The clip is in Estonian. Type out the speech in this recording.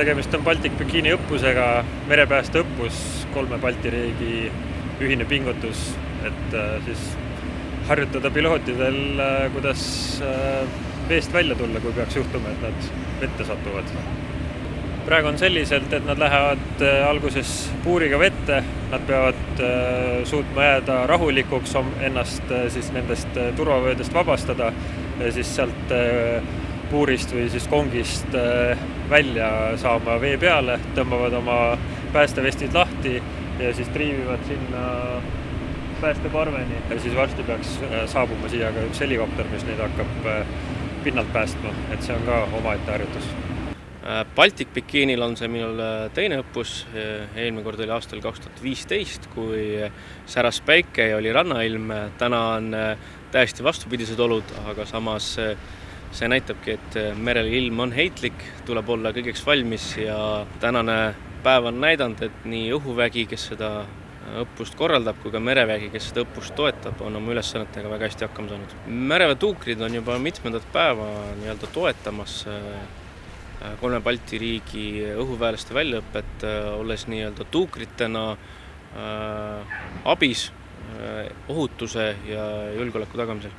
Tegemist on Baltic Bikini õppusega, merepäästeõppus, 3 Balti riigi ühine pingutus, et siis harjutada pilootidel, kuidas veest välja tulla, kui peaks juhtuma, et nad vette satuvad. Praegu on selliselt, et nad lähevad alguses puuriga vette, nad peavad suutma jääda rahulikuks, ennast siis nendest turvavöödest vabastada ja siis sealt puurist või siis kongist välja saama vee peale, tõmbavad oma päästevestid lahti ja siis triivivad sinna päästeparveni. Ja siis varsti peaks saabuma siia ka üks helikopter, mis neid hakkab pinnalt päästma, et see on ka omaette harjutus. Baltic Bikinil on see minul teine õppus, eelmine kord oli aastal 2015, kui säras päike ja oli rannailm. Täna on täiesti vastupidised olud, aga samas see näitabki, et merel ilm on heitlik, tuleb olla kõigeks valmis ja tänane päev on näidanud, et nii õhuvägi, kes seda õppust korraldab, kui ka merevägi, kes seda õppust toetab, on oma ülesannetega väga hästi hakkama saanud. Mereväetuukrid on juba mitmendat päeva toetamas 3 Balti riigi õhuväelaste väljaõpet, olles tuukritena abis ohutuse ja julgeoleku tagamisel.